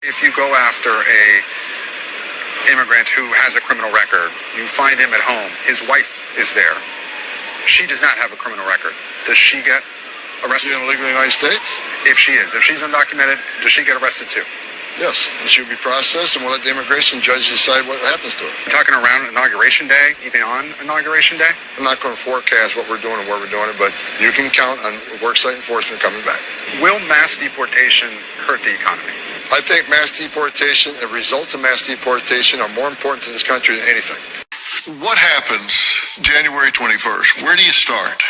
If you go after a immigrant who has a criminal record, you find him at home, his wife is there. She does not have a criminal record. Does she get arrested? Is she illegally in the United States? If she's undocumented, does she get arrested too? Yes, she will be processed, and we'll let the immigration judge decide what happens to her. You're talking around Inauguration Day, even on Inauguration Day? I'm not going to forecast what we're doing and where we're doing it, but you can count on worksite enforcement coming back. Will mass deportation hurt the economy? I think mass deportation and results of mass deportation are more important to this country than anything. What happens January 21st? Where do you start?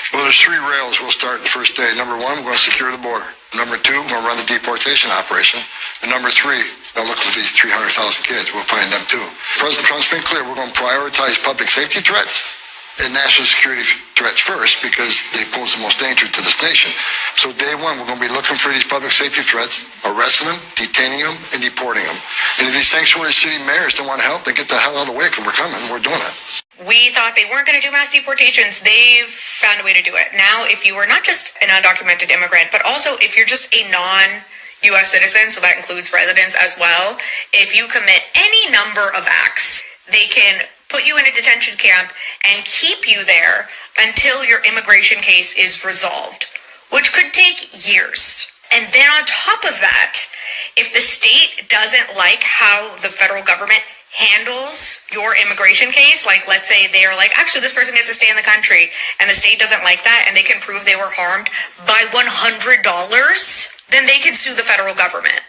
Well, there's three rails we'll start the first day. Number one, we're going to secure the border. Number two, we're going to run the deportation operation. And number three, they'll look for these 300,000 kids. We'll find them too. President Trump's been clear. We're going to prioritize public safety threats and national security threats first because they pose the most danger to this nation. So day one, we're going to be looking for these public safety threats, arresting them, detaining them, and deporting them. And if these sanctuary city mayors don't want to help, then get the hell out of the way because we're coming. We're doing it. We thought they weren't going to do mass deportations. They've found a way to do it. Now, if you are not just an undocumented immigrant, but also if you're just a non-U.S. citizen, so that includes residents as well, if you commit any number of acts, they can put you in a detention camp and keep you there until your immigration case is resolved, which could take years. And then on top of that, if the state doesn't like how the federal government handles your immigration case, like let's say they are like, actually this person gets to stay in the country, and the state doesn't like that, and they can prove they were harmed by $100, then they can sue the federal government.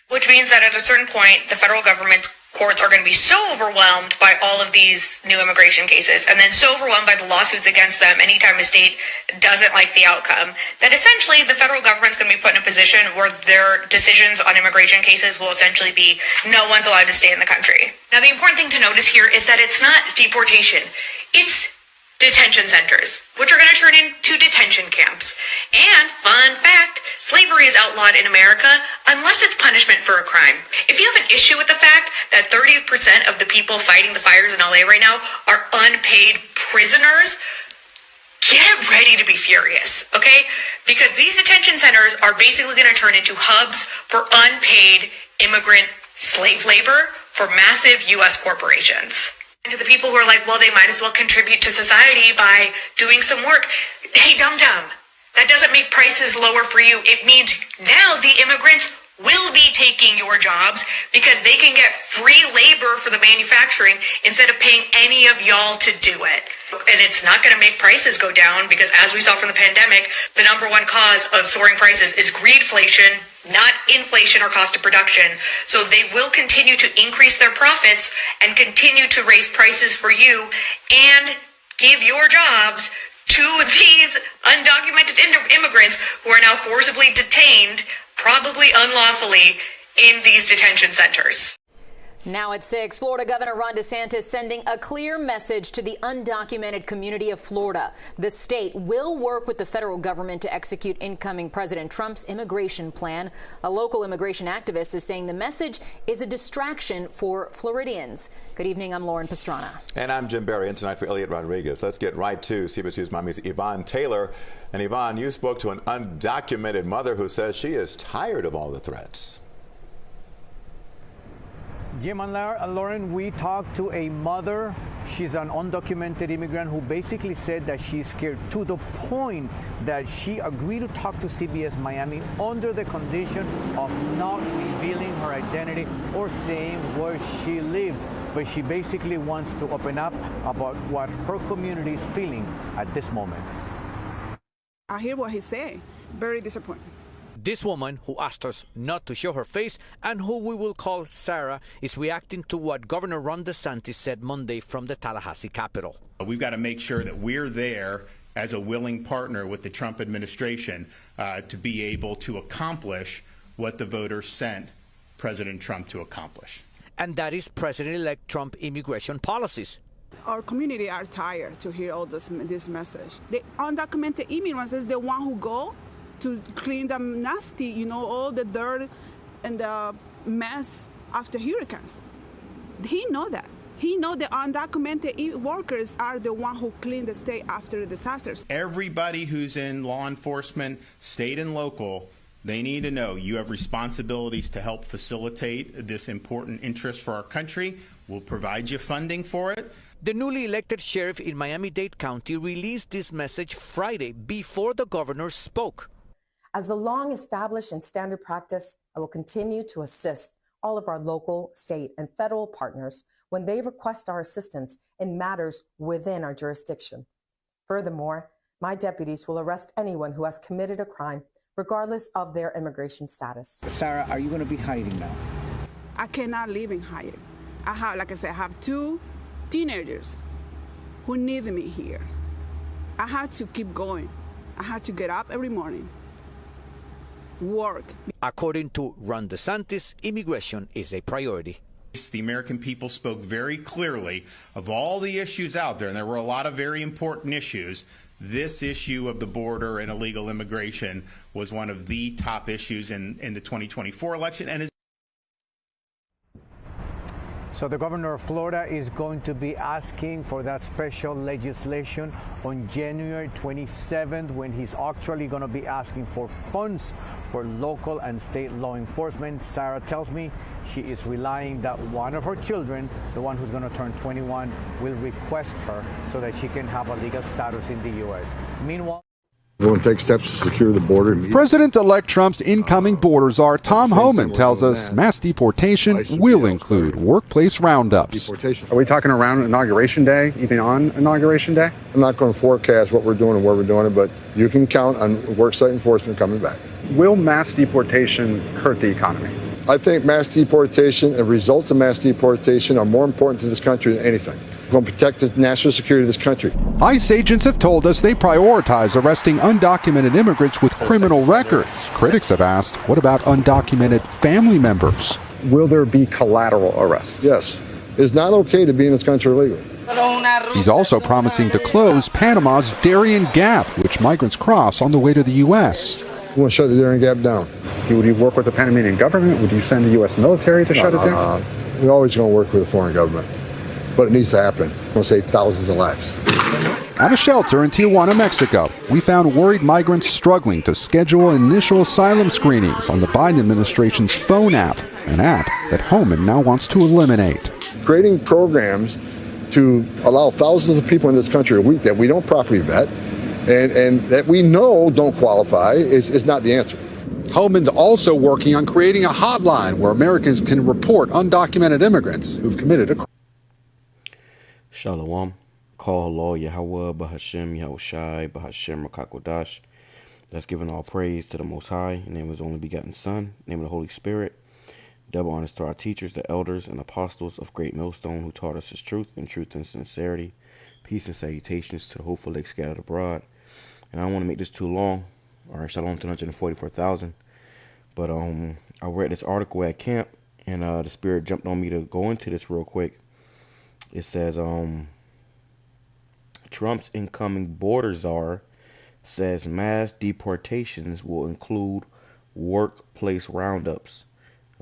Which means that at a certain point, the federal government's courts are going to be so overwhelmed by all of these new immigration cases, and then so overwhelmed by the lawsuits against them anytime a state doesn't like the outcome, that essentially the federal government's going to be put in a position where their decisions on immigration cases will essentially be no one's allowed to stay in the country. Now, the important thing to notice here is that it's not deportation. It's detention centers, which are going to turn into detention camps. And, fun fact, slavery is outlawed in America unless it's punishment for a crime. If you have an issue with the fact that 30% of the people fighting the fires in LA right now are unpaid prisoners, get ready to be furious, okay? Because these detention centers are basically going to turn into hubs for unpaid immigrant slave labor for massive U.S. corporations. And to the people who are like, well, they might as well contribute to society by doing some work. Hey, dum-dum, that doesn't make prices lower for you. It means now the immigrants will be taking your jobs because they can get free labor for the manufacturing instead of paying any of y'all to do it. And it's not going to make prices go down because, as we saw from the pandemic, the number one cause of soaring prices is greedflation, not inflation or cost of production. So they will continue to increase their profits and continue to raise prices for you and give your jobs to these undocumented immigrants who are now forcibly detained, probably unlawfully, in these detention centers. Now at 6, Florida Governor Ron DeSantis sending a clear message to the undocumented community of Florida. The state will work with the federal government to execute incoming President Trump's immigration plan. A local immigration activist is saying the message is a distraction for Floridians. Good evening, I'm Lauren Pastrana. And I'm Jim Berry, in tonight for Elliot Rodriguez. Let's get right to CBS2's Miami's Yvonne Taylor. And Yvonne, you spoke to an undocumented mother who says she is tired of all the threats. Jim and Lauren, we talked to a mother. She's an undocumented immigrant who basically said that she's scared to the point that she agreed to talk to CBS Miami under the condition of not revealing her identity or saying where she lives. But she basically wants to open up about what her community is feeling at this moment. I hear what he's saying. Very disappointed. This woman, who asked us not to show her face and who we will call Sarah, is reacting to what Governor Ron DeSantis said Monday from the Tallahassee Capitol. We've got to make sure that we're there as a willing partner with the Trump administration to be able to accomplish what the voters sent President Trump to accomplish. And that is President-elect Trump immigration policies. Our community are tired to hear all this message. The undocumented immigrants is the one who go to clean the nasty, all the dirt and the mess after hurricanes. He know that. He know the undocumented workers are the one who clean the state after the disasters. Everybody who's in law enforcement, state and local, They need to know you have responsibilities to help facilitate this important interest for our country. We'll provide you funding for it. The newly elected sheriff in Miami-Dade County released this message Friday before the governor spoke. As a long-established and standard practice, I will continue to assist all of our local, state, and federal partners when they request our assistance in matters within our jurisdiction. Furthermore, my deputies will arrest anyone who has committed a crime, regardless of their immigration status. Sarah, are you going to be hiding now? I cannot live in hiding. I have, like I said, I have 2 teenagers who need me here. I have to keep going. I have to get up every morning, work. According to Ron DeSantis, immigration is a priority. The American people spoke very clearly of all the issues out there, and there were a lot of very important issues. This issue of the border and illegal immigration was one of the top issues in the 2024 election. And So the governor of Florida is going to be asking for that special legislation on January 27th, when he's actually going to be asking for funds for local and state law enforcement. Sarah tells me she is relying that one of her children, the one who's going to turn 21, will request her so that she can have a legal status in the U.S. Meanwhile, We're going to take steps to secure the border. President-elect Trump's incoming border czar Tom Homan tells us mass deportation will include workplace roundups. Are we talking around Inauguration Day, even on Inauguration Day? I'm not going to forecast what we're doing and where we're doing it, but you can count on worksite enforcement coming back. Will mass deportation hurt the economy? I think mass deportation and results of mass deportation are more important to this country than anything. We're going to protect the national security of this country. ICE agents have told us they prioritize arresting undocumented immigrants with criminal records. Critics have asked, what about undocumented family members? Will there be collateral arrests? Yes. It's not okay to be in this country illegally. He's also promising to close Panama's Darien Gap, which migrants cross on the way to the U.S. We want to shut the Darien Gap down. Would you work with the Panamanian government? Would you send the U.S. military to shut it down? We're always going to work with the foreign government. But it needs to happen. We're going to save thousands of lives. At a shelter in Tijuana, Mexico, we found worried migrants struggling to schedule initial asylum screenings on the Biden administration's phone app, an app that Homan now wants to eliminate. Creating programs to allow thousands of people in this country a week that we don't properly vet and that we know don't qualify is not the answer. Homan's also working on creating a hotline where Americans can report undocumented immigrants who've committed a crime. Shalom. Call halal YAHAWAH, BAHASHAM, YAHWASHI, BAHASHAM, QADASH. That's giving all praise to the Most High, in the name of His only begotten Son, in the name of the Holy Spirit. Double honors to our teachers, the elders, and apostles of Great Millstone, who taught us His truth and sincerity. Peace and salutations to the hopeful lake scattered abroad. And I don't want to make this too long. All right, shalom to 144,000. But I read this article at camp, and the Spirit jumped on me to go into this real quick. It says, Trump's incoming border czar says mass deportations will include workplace roundups.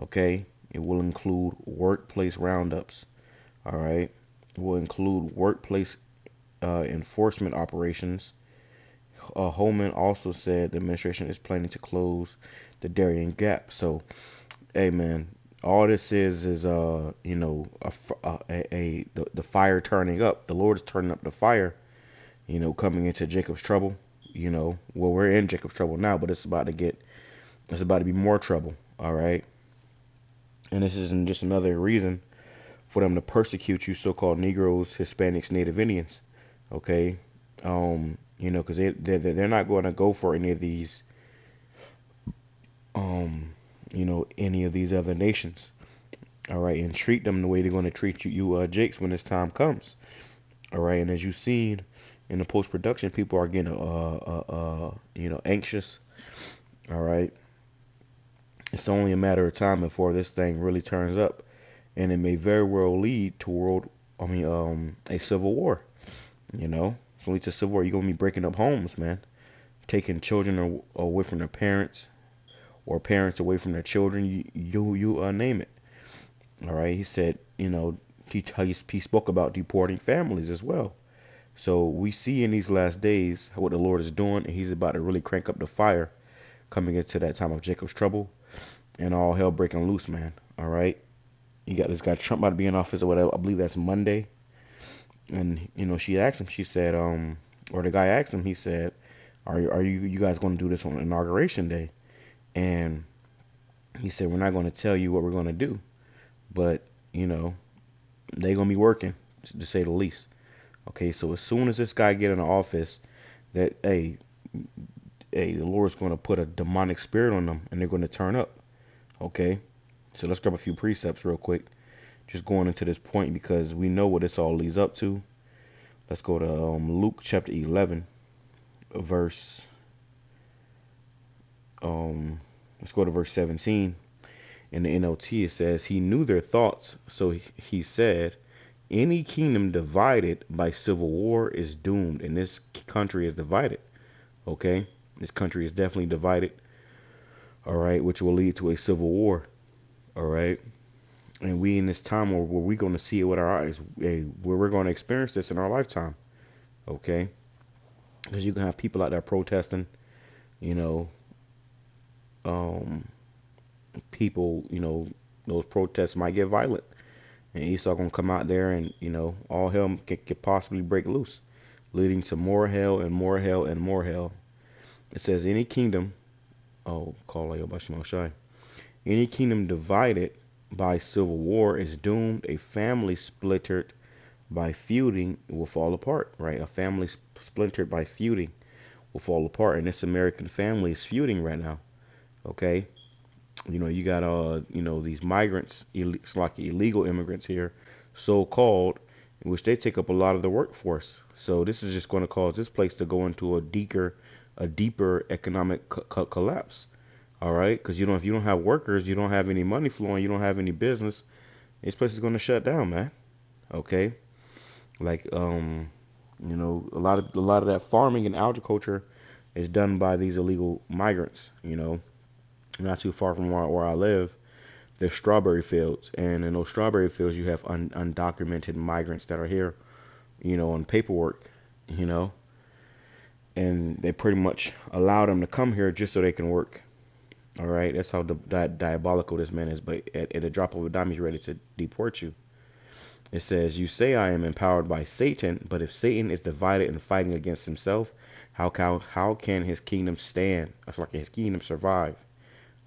Okay? It will include workplace roundups. All right? It will include workplace enforcement operations. Homan also said the administration is planning to close the Darien Gap. So, hey, man. All this is the fire turning up. The Lord is turning up the fire, coming into Jacob's trouble. Well, we're in Jacob's trouble now, but it's about to be more trouble. All right. And this isn't just another reason for them to persecute you, so-called Negroes, Hispanics, Native Indians. Okay. Because they're not going to go for any of these, any of these other nations, all right, and treat them the way they're going to treat you Jakes, when this time comes, all right. And as you've seen in the post-production, people are getting, anxious, all right. It's only a matter of time before this thing really turns up, and it may very well lead to a civil war, It's only to civil war. You're going to be breaking up homes, man, taking children away from their parents, or parents away from their children, you name it. All right. He said, he spoke about deporting families as well. So we see in these last days what the Lord is doing, and He's about to really crank up the fire coming into that time of Jacob's trouble and all hell breaking loose, man. All right. You got this guy Trump about to be in office or whatever. I believe that's Monday. And, you know, she asked him, she said, or the guy asked him, he said, are you guys going to do this on Inauguration Day? And he said, we're not going to tell you what we're going to do, but, you know, they're going to be working, to say the least. Okay, so as soon as this guy get in office, that, hey, the Lord's going to put a demonic spirit on them, and they're going to turn up. Okay, so let's grab a few precepts real quick, just going into this point, because we know what this all leads up to. Let's go to Luke chapter 11, verse, let's go to verse 17. In the NLT, it says, he knew their thoughts, so he said, any kingdom divided by civil war is doomed, and this country is divided. Okay, this country is definitely divided. All right, which will lead to a civil war. All right, and we in this time where we're going to see it with our eyes, where we're going to experience this in our lifetime. Okay, because you can have people out there protesting, you know, people, you know, those protests might get violent, and Esau gonna come out there, and, you know, all hell could possibly break loose, leading to more hell and more hell and more hell. It says, any kingdom, any kingdom divided by civil war is doomed. A family splintered by feuding will fall apart, right? A family splintered by feuding will fall apart, and this American family is feuding right now. Okay, you know, you got you know, these migrants, it's like illegal immigrants here, so called, in which they take up a lot of the workforce. So this is just going to cause this place to go into a deeper economic collapse. All right, because if you don't have workers, you don't have any money flowing, you don't have any business, this place is going to shut down, man. Okay, like you know, a lot of that farming and agriculture is done by these illegal migrants. You know, not too far from where I live, there's strawberry fields, and in those strawberry fields you have undocumented migrants that are here, you know, on paperwork, you know, and they pretty much allow them to come here just so they can work. All right, that's how diabolical this man is. But at a drop of a dime, he's ready to deport you. It says, you say I am empowered by Satan, but if Satan is divided and fighting against himself, how can his kingdom stand? That's like his kingdom survive.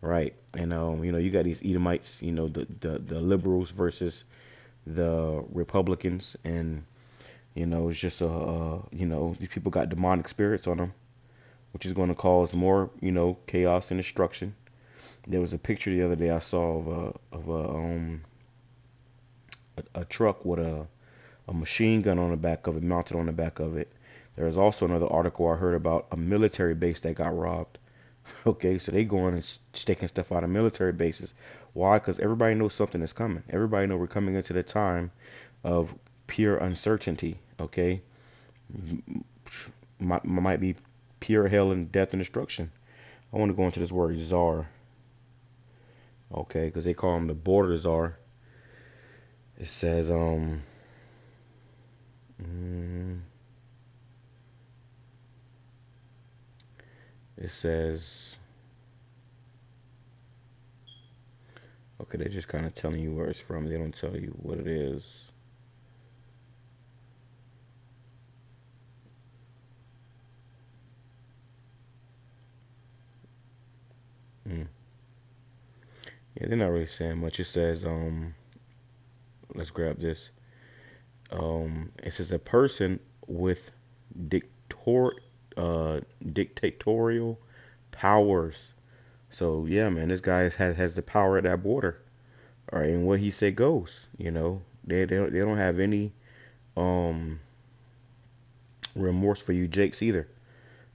Right, and you know, you got these Edomites, you know, the liberals versus the Republicans, and, you know, it's just you know, these people got demonic spirits on them, which is going to cause more, you know, chaos and destruction. There was a picture the other day I saw of a truck with a machine gun on the back of it, mounted on the back of it. There was also another article I heard about a military base that got robbed. Okay, so they going and taking stuff out of military bases. Why? Because everybody knows something is coming. Everybody know we're coming into the time of pure uncertainty. Okay, might be pure hell and death and destruction. I want to go into this word Czar. Okay, because they call him the border Czar. It says it says, okay, they're just kind of telling you where it's from. They don't tell you what it is. Yeah, they're not really saying much. It says, let's grab this. It says a person with dictatorial powers. So yeah, man, this guy has the power at that border. All right, and what he said goes. You know, they don't have any remorse for you Jakes either.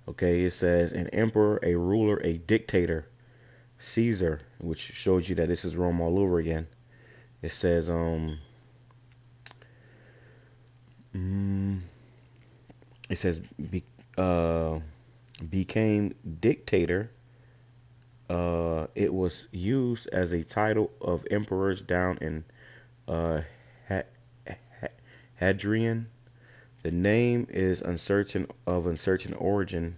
Okay, it says an emperor, a ruler, a dictator, Caesar, which shows you that this is Rome all over again. It says became dictator. It was used as a title of emperors down in Hadrian. The name is uncertain origin.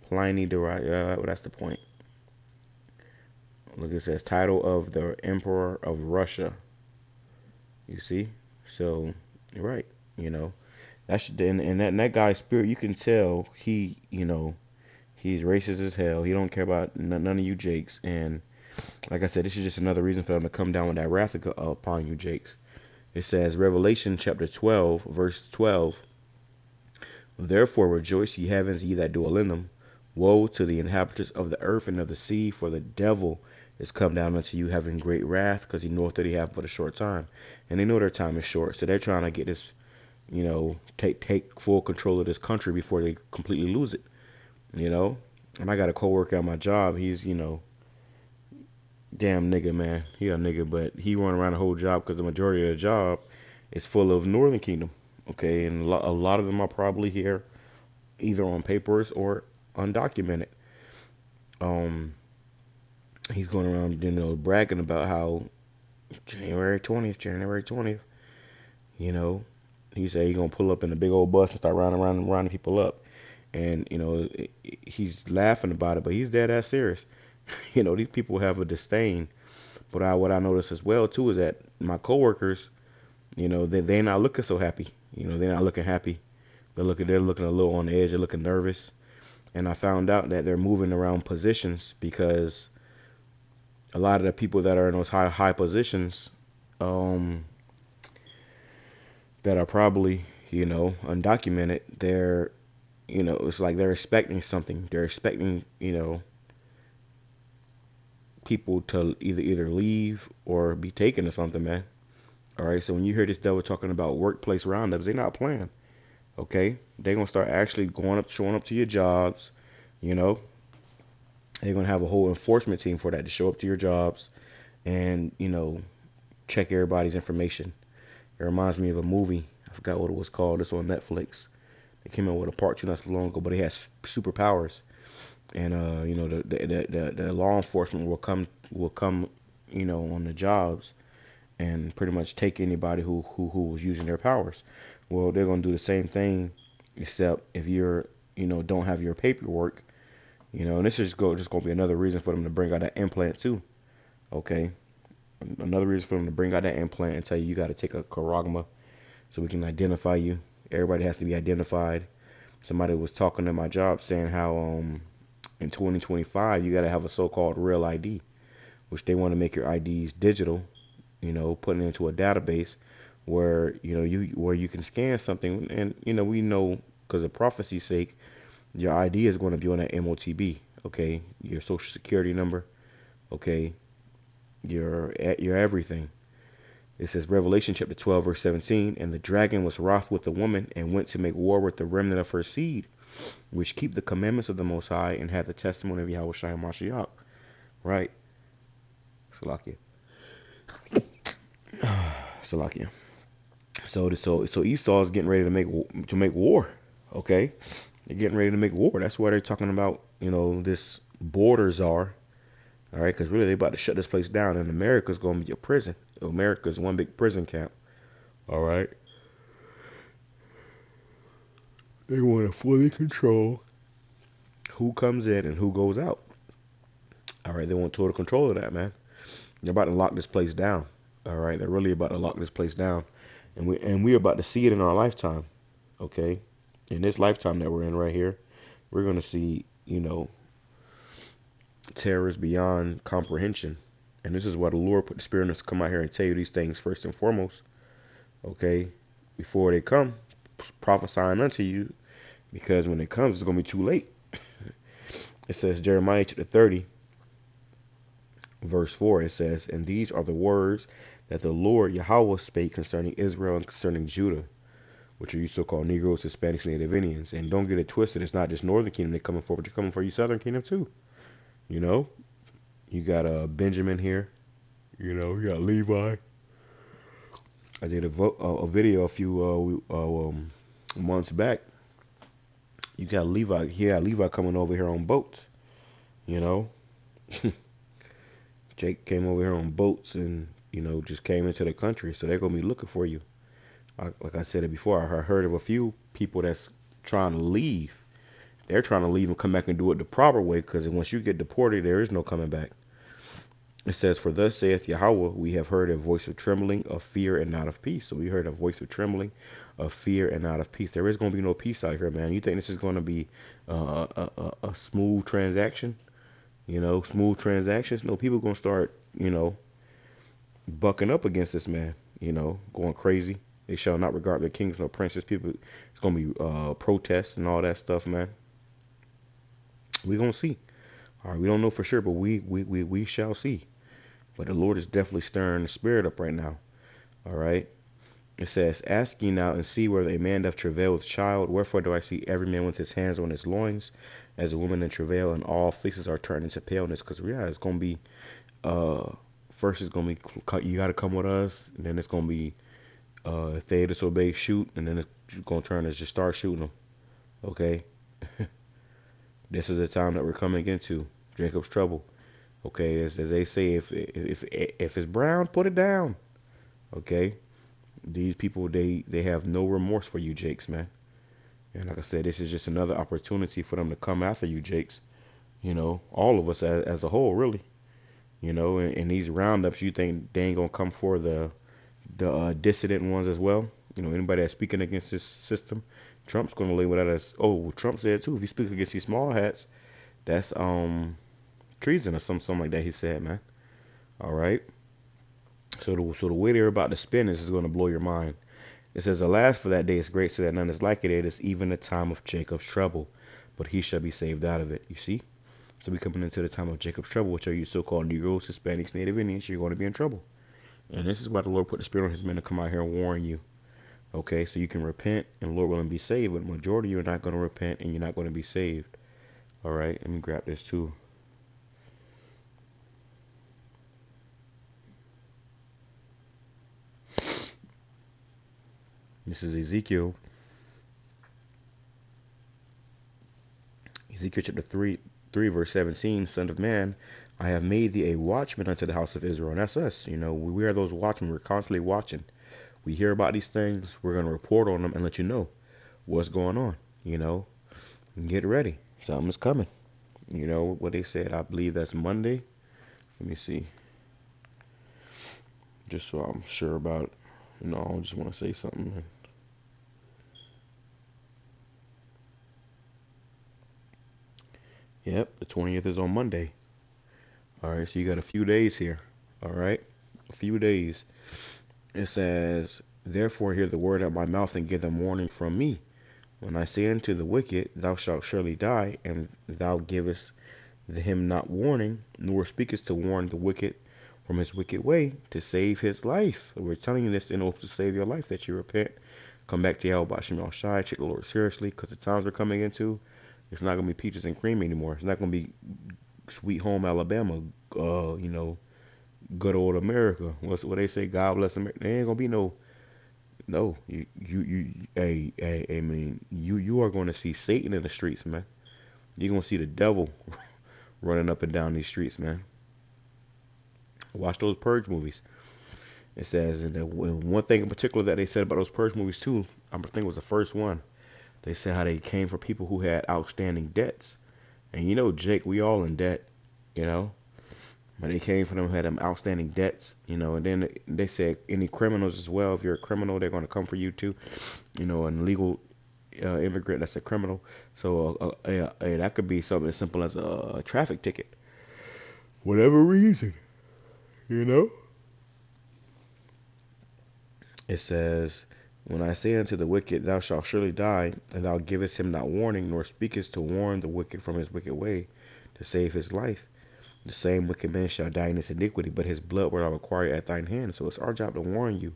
Pliny derived. Well, that's the point. Look, it says title of the Emperor of Russia. You see? So, right, you know, that's and that guy's spirit, you can tell he, you know, he's racist as hell. He don't care about none of you Jakes. And like I said, this is just another reason for them to come down with that wrath upon you Jakes. It says, Revelation chapter 12, verse 12. Therefore rejoice, ye heavens, ye that dwell in them. Woe to the inhabitants of the earth and of the sea, for the devil is come down unto you, having great wrath, because he knoweth that he hath but a short time. And they know their time is short, so they're trying to get this, you know, take full control of this country before they completely lose it, you know. And I got a coworker at my job. He's, you know, damn nigga, man. He a nigga, but he run around the whole job because the majority of the job is full of Northern Kingdom, okay, and a lot of them are probably here either on papers or undocumented. He's going around, you know, bragging about how January 20th, you know, he said he's going to pull up in a big old bus and start rounding people up. And, you know, he's laughing about it, but he's dead ass serious. You know, these people have a disdain. But what I noticed as well, too, is that my coworkers, you know, they're not looking so happy. You know, they're not looking happy. They're looking a little on the edge. They're looking nervous. And I found out that they're moving around positions because a lot of the people that are in those high positions, that are probably, you know, undocumented, they're, you know, it's like they're expecting something. They're expecting, you know, people to either leave or be taken or something, man. All right, so when you hear this devil talking about workplace roundups, they're not playing. Okay, they're gonna start actually showing up to your jobs. You know, they're gonna have a whole enforcement team for that to show up to your jobs and, you know, check everybody's information. It reminds me of a movie. I forgot what it was called. It's on Netflix. They came out with a part 2 not so long ago, but it has superpowers. And you know, the law enforcement will come, you know, on the jobs and pretty much take anybody who was using their powers. Well, they're gonna do the same thing, except if you're, you know, don't have your paperwork, you know. And this is just gonna be another reason for them to bring out that implant too. Okay, another reason for them to bring out that implant and tell you got to take a charagma so we can identify you. Everybody has to be identified. Somebody was talking at my job saying how in 2025 you got to have a so-called real ID, which they want to make your IDs digital, you know, putting it into a database where, you know, where you can scan something. And, you know, we know because of prophecy's sake, your ID is going to be on that MOTB, okay, your social security number, okay, your everything. It says Revelation chapter 12 verse 17, and the dragon was wroth with the woman and went to make war with the remnant of her seed, which keep the commandments of the Most High and have the testimony of YAHAWASHI HaMashiach. Right. Salakia. Salakia. So Esau is getting ready to make war. Okay, they're getting ready to make war. That's why they're talking about, you know, this border czar. All right, because really they're about to shut this place down, and America's going to be a prison. America's one big prison camp. All right. They want to fully control who comes in and who goes out. All right, they want total control of that, man. They're about to lock this place down. All right, they're really about to lock this place down, and we're about to see it in our lifetime. Okay, in this lifetime that we're in right here, we're going to see, you know, terrors beyond comprehension. And this is why the Lord put the Spirit in us to come out here and tell you these things first and foremost. Okay, before they come, prophesying unto you, because when it comes, it's going to be too late. It says Jeremiah chapter 30, verse 4. It says, and these are the words that the Lord Yahawah spake concerning Israel and concerning Judah, which are you so-called Negroes, Hispanics, Native Indians. And don't get it twisted. It's not just Northern Kingdom they're coming for, but you're coming for you Southern Kingdom too. You know, you got Benjamin here. You know, you got Levi. I did a video a few months back. You got Levi. Yeah, Levi coming over here on boats. You know, Jake came over here on boats and, you know, just came into the country. So they're gonna be looking for you. Like I said it before, I heard of a few people that's trying to leave. They're trying to leave and come back and do it the proper way, because once you get deported, there is no coming back. It says, "For thus saith Yahweh, we have heard a voice of trembling, of fear, and not of peace." So we heard a voice of trembling, of fear, and not of peace. There is going to be no peace out here, man. You think this is going to be a smooth transaction? Smooth transactions? No, people going to start, bucking up against this man, going crazy. They shall not regard their kings nor princes. People, it's going to be protests and all that stuff, man. We're going to see. All right, we don't know for sure, but we shall see. But the Lord is definitely stirring the spirit up right now. All right. It says, "Ask ye now and see whether a man doth travail with child. Wherefore do I see every man with his hands on his loins, as a woman in travail, and all faces are turned into paleness." Because it's going to be, first it's going to be, you got to come with us. And then it's going to be, if they disobey, shoot. And then it's going to turn as just start shooting them. Okay. This is the time that we're coming into. Jacob's trouble. Okay, as they say, if it's brown, put it down. Okay, these people they have no remorse for you, Jakes, man. And like I said, this is just another opportunity for them to come after you, Jakes. All of us as a whole, really. And these roundups, you think they ain't gonna come for the dissident ones as well? Anybody that's speaking against this system, Trump's gonna label that as, oh, Trump said too. If you speak against these small hats, that's treason or something like that. He said, man. All right. So the way they're about to spin this is going to blow your mind. It says, "Alas, for that day is great, so that none is like it. It is even the time of Jacob's trouble, but he shall be saved out of it." You see? So we coming into the time of Jacob's trouble, which are you so-called Negroes, Hispanics, Native Indians. You're going to be in trouble. And this is why the Lord put the Spirit on his men to come out here and warn you. Okay, so you can repent and the Lord will be saved, but the majority of you are not going to repent and you're not going to be saved. All right, let me grab this too. This is Ezekiel. Ezekiel chapter 3, verse 17. "Son of man, I have made thee a watchman unto the house of Israel." And that's us. We are those watchmen. We're constantly watching. We hear about these things. We're going to report on them and let you know what's going on. Get ready. Something's coming. What they said. I believe that's Monday. Let me see. Just so I'm sure about it. I just want to say something. Yep, the 20th is on Monday. All right, so you got a few days here. All right, a few days. It says, "Therefore hear the word of my mouth and give them warning from me. When I say unto the wicked, thou shalt surely die, and thou givest him not warning, nor speakest to warn the wicked from his wicked way, to save his life." We're telling you this in order to save your life, that you repent, come back to YAHAWASHI, take the Lord seriously, because the times we're coming into, it's not going to be peaches and cream anymore. It's not going to be sweet home Alabama, good old America. What they say, God bless America. There ain't going to be no, you are going to see Satan in the streets, man. You're going to see the devil running up and down these streets, man. Watch those Purge movies. It says, and one thing in particular that they said about those Purge movies too, I think it was the first one. They said how they came for people who had outstanding debts. And Jake, we all in debt, But they came for them who had them outstanding debts, and then they said any criminals as well. If you're a criminal, they're going to come for you too. An illegal immigrant that's a criminal. So that could be something as simple as a traffic ticket. Whatever reason, It says, "When I say unto the wicked, thou shalt surely die, and thou givest him not warning, nor speakest to warn the wicked from his wicked way, to save his life, the same wicked man shall die in his iniquity, but his blood will I require at thine hand." So it's our job to warn you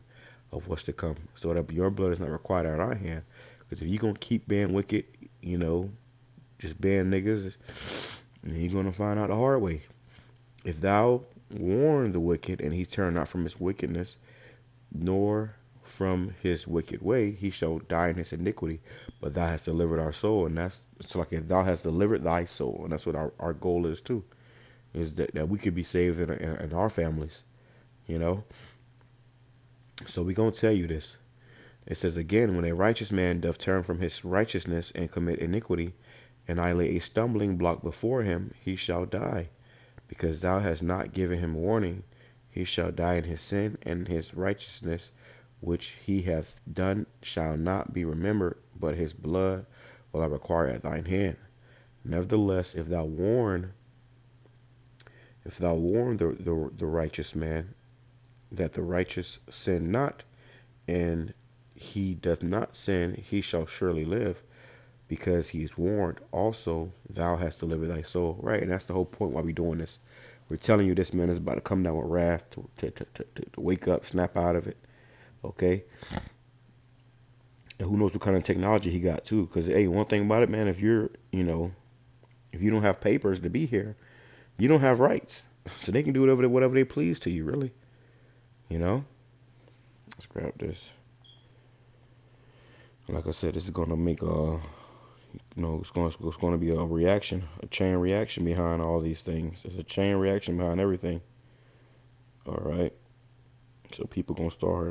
of what's to come, so that your blood is not required at our hand. Because if you're going to keep being wicked, just being niggas, you're going to find out the hard way. "If thou warn the wicked, and he turn not from his wickedness, nor from his wicked way, he shall die in his iniquity, but thou hast delivered our soul." And it's like if thou hast delivered thy soul, and that's what our goal is too, is that we could be saved in our families, So we're going to tell you this. It says again, "When a righteous man doth turn from his righteousness and commit iniquity, and I lay a stumbling block before him, he shall die. because thou hast not given him warning, he shall die in his sin, and his righteousness which he hath done shall not be remembered, but his blood will I require at thine hand. Nevertheless, if thou warn the righteous man, that the righteous sin not, and he doth not sin, he shall surely live, because he is warned. Also, thou hast delivered thy soul. Right, and that's the whole point why we're doing this. We're telling you this man is about to come down with wrath, to wake up, snap out of it. Okay? And who knows what kind of technology he got, too. Because, hey, one thing about it, man, if you're, if you don't have papers to be here, you don't have rights. So they can do whatever they please to you, really. Let's grab this. Like I said, this is going to make it's going to be a reaction, a chain reaction behind all these things. There's a chain reaction behind everything. All right. So people going to start,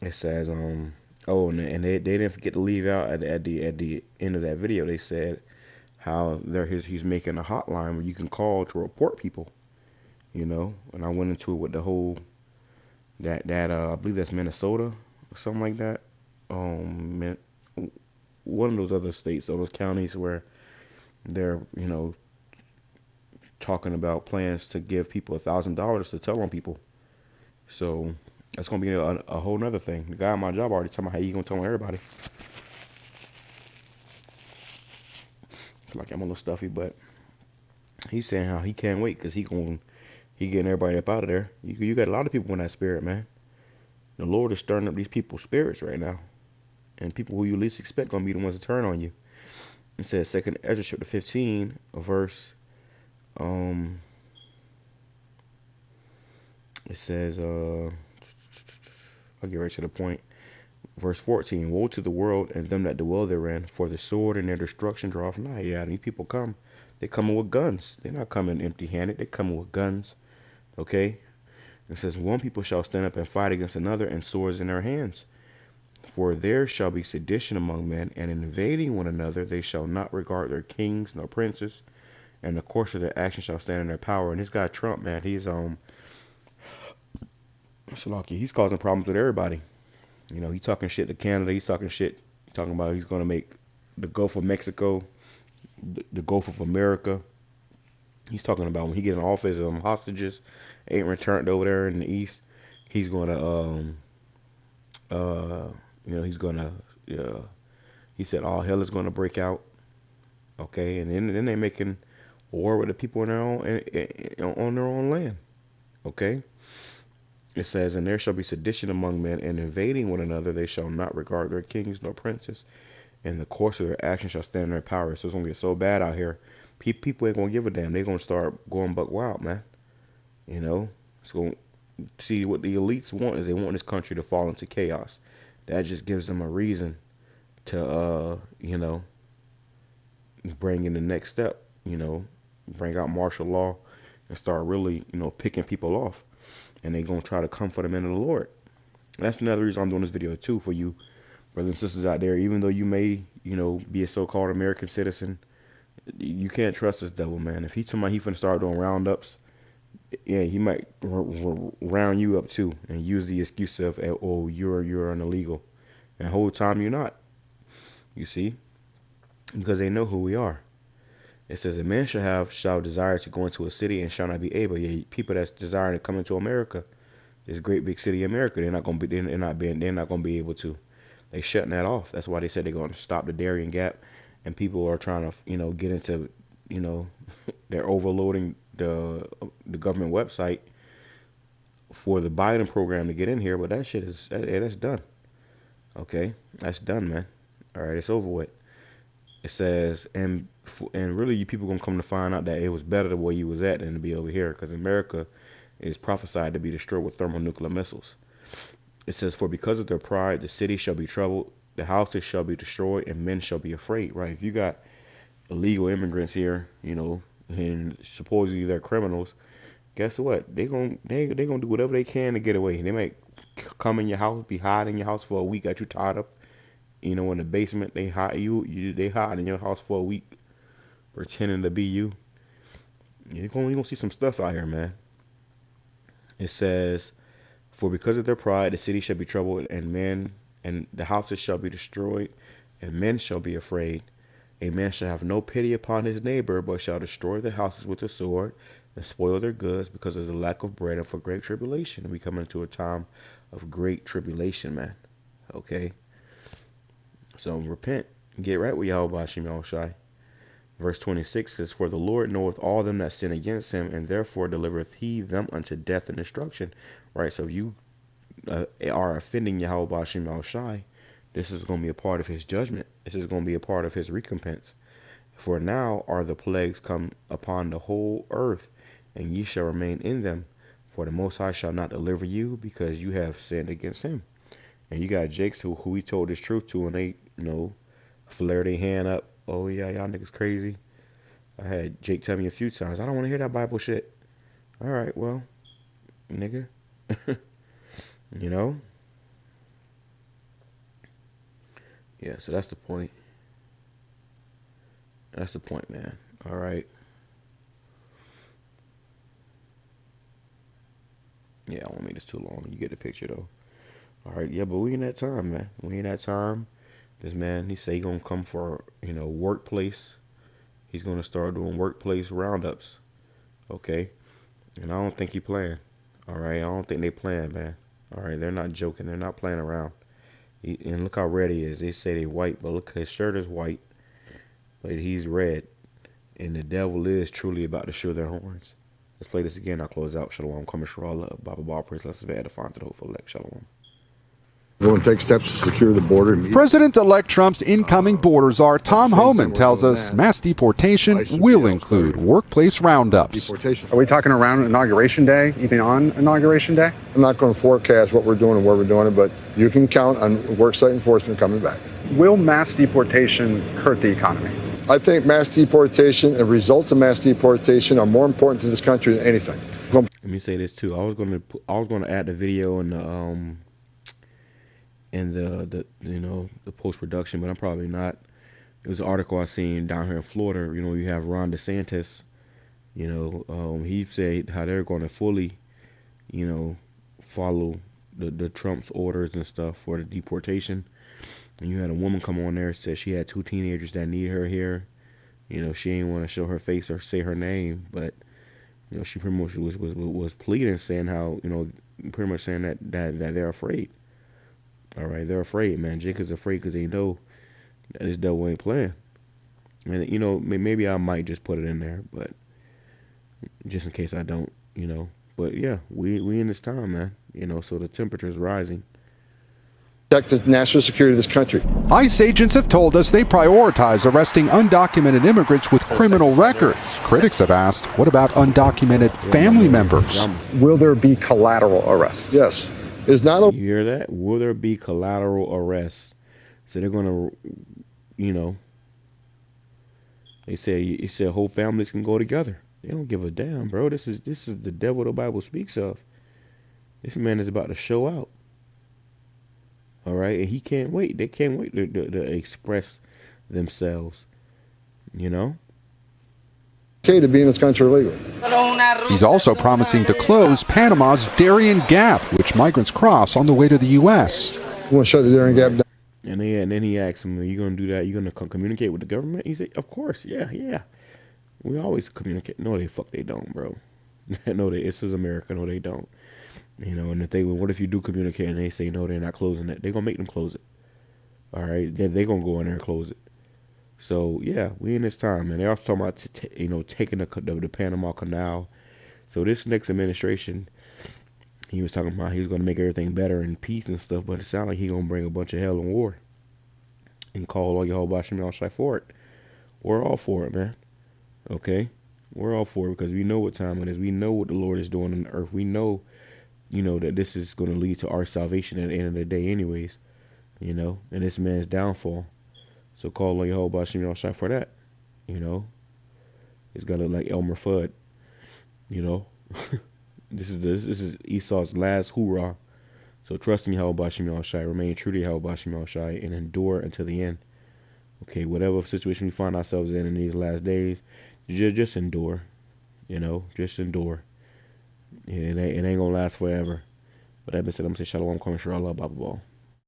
it says, oh, and they didn't forget to leave out at the end of that video. They said how he's making a hotline where you can call to report people, and I went into it with the whole, that I believe that's Minnesota or something like that. One of those other states or those counties where they're, talking about plans to give people $1,000 to tell on people. So that's going to be a whole nother thing. The guy at my job already told me how you going to tell on everybody. Like I'm a little stuffy, but he's saying how he can't wait because he getting everybody up out of there. You got a lot of people in that spirit, man. The Lord is stirring up these people's spirits right now. And people who you least expect going to be the ones to turn on you. It says 2nd Ezra chapter 15, verse, it says, I'll get right to the point. Verse 14, woe to the world and them that dwell therein, for the sword and their destruction draweth nigh. Yeah, these people come. They coming with guns. They're not coming empty-handed. They're coming with guns. Okay? It says, one people shall stand up and fight against another, and swords in their hands. For there shall be sedition among men, and invading one another, they shall not regard their kings nor princes, and the course of their action shall stand in their power. And this guy Trump, man, he's causing problems with everybody. He's talking shit to Canada. He's talking shit. He's talking about he's going to make the Gulf of Mexico, the Gulf of America. He's talking about when he get in office, hostages ain't returned over there in the east. He's going to, he said all hell is going to break out. Okay, and then they're making war with the people on their own land. Okay. It says, and there shall be sedition among men, and invading one another, they shall not regard their kings nor princes, and the course of their action shall stand in their power. So it's going to get so bad out here, people ain't going to give a damn. They're going to start going buck wild, man. It's going to see what the elites want is they want this country to fall into chaos. That just gives them a reason to, bring in the next step, bring out martial law and start really, picking people off. And they're going to try to come for the men of the Lord. That's another reason I'm doing this video, too, for you brothers and sisters out there. Even though you may, be a so-called American citizen, you can't trust this devil, man. If he's somebody, he's finna start doing roundups, yeah, he might round you up, too, and use the excuse of, oh, you're an illegal. And the whole time you're not. You see? Because they know who we are. It says, a man shall desire to go into a city and shall not be able. Yeah, people that's desiring to come into America, this great big city of America, they're not going to be able to. They shutting that off. That's why they said they're going to stop the Darien Gap, and people are trying to, get into, they're overloading the government website for the Biden program to get in here. But that shit that's done. Okay, that's done, man. All right, it's over with. It says, and really you people going to come to find out that it was better the way you was at than to be over here, because America is prophesied to be destroyed with thermonuclear missiles. It says, for because of their pride, the city shall be troubled, the houses shall be destroyed, and men shall be afraid. Right? If you got illegal immigrants here, and supposedly they're criminals, guess what? They gonna do whatever they can to get away. They might come in your house, be hiding in your house for a week, got you tied up. In the basement, they hide in your house for a week. pretending to be you. You're gonna see some stuff out here, man. It says, "For because of their pride, the city shall be troubled, and the houses shall be destroyed, and men shall be afraid. A man shall have no pity upon his neighbor, but shall destroy the houses with the sword, and spoil their goods because of the lack of bread and for great tribulation." We come into a time of great tribulation, man. Okay? So repent. Get right with YAHAWASHI. Verse 26 says, "For the Lord knoweth all them that sin against him, and therefore delivereth he them unto death and destruction." Right? So if you are offending YAHAWASHI, this is going to be a part of his judgment. This is going to be a part of his recompense. "For now are the plagues come upon the whole earth, and ye shall remain in them. For the Most High shall not deliver you, because you have sinned against him." And you got Jakes who he told this truth to, and they, flare their hand up. "Oh yeah, y'all niggas crazy." I had Jake tell me a few times, "I don't want to hear that Bible shit." All right, well, nigga. Yeah, so that's the point. That's the point, man. All right. Yeah, I won't make this too long. You get the picture, though. All right, yeah, but we in that time, man. We in that time. This man, he say he gonna come for, workplace. He's gonna start doing workplace roundups. Okay? And I don't think he playing. All right? I don't think they playing, man. All right? They're not joking. They're not playing around. And look how red he is. They say they white, but look, his shirt is white, but he's red. And the devil is truly about to show their horns. Let's play this again. I'll close out. Shalom. Coming Shara, Baba Bar, praise, let's be edifying to the hopeful elect. Shalom. We're going to take steps to secure the border. President-elect Trump's incoming border czar Tom Homan tells us mass deportation will include workplace roundups. Are we talking around Inauguration Day, even on Inauguration Day? I'm not going to forecast what we're doing and where we're doing it, but you can count on worksite enforcement coming back. Will mass deportation hurt the economy? I think mass deportation and results of mass deportation are more important to this country than anything. Let me say this too. I was going to add the video in the post-production, but I'm probably not. It was an article I seen down here in Florida. You have Ron DeSantis. He said how they're going to fully, follow the Trump's orders and stuff for the deportation. And you had a woman come on there and said she had 2 teenagers that need her here. She didn't want to show her face or say her name, but she pretty much was pleading, saying how pretty much saying that they're afraid. All right, they're afraid, man. Jacob's afraid because they know that this devil ain't playing. And maybe I might just put it in there, but just in case I don't, But yeah, we in this time, man. So the temperature is rising. Protect the national security of this country. ICE agents have told us they prioritize arresting undocumented immigrants with criminal records. Critics have asked, what about undocumented family members? Will there be collateral arrests? Yes. It's not a... You hear that? Will there be collateral arrests? So they're going to, they say whole families can go together. They don't give a damn, bro. This is the devil the Bible speaks of. This man is about to show out. All right, and he can't wait. They can't wait to express themselves. Okay to be in this country legally. He's also promising to close Panama's Darien Gap, which migrants cross on the way to the U.S. We want to shut the Darien Gap down. And then he asked him, "Are you going to do that? You going to communicate with the government?" He said, "Of course, yeah. We always communicate." No, they don't, bro. No, this is America. No, they don't. And what if you do communicate and they say no, they're not closing it? They're gonna make them close it. All right, they're gonna go in there and close it. So yeah, we in this time, and they're also talking about taking the Panama Canal. So this next administration, he was talking about he was gonna make everything better and peace and stuff, but it sounds like he's gonna bring a bunch of hell and war and call all YAHAWASHI for it. We're all for it, man. Okay, we're all for it because we know what time it is. We know what the Lord is doing on the earth. We know. That this is going to lead to our salvation at the end of the day anyways, and this man's downfall. So call on YAHAWASHI for that, It's got to look like Elmer Fudd, This is Esau's last hoorah. So trust in YAHAWASHI, remain true to YAHAWASHI, and endure until the end. Okay, whatever situation we find ourselves in these last days, just endure. Just endure. Yeah, it ain't gonna last forever. But that being said, I'm gonna say shalom, kwame shalom, blah blah blah.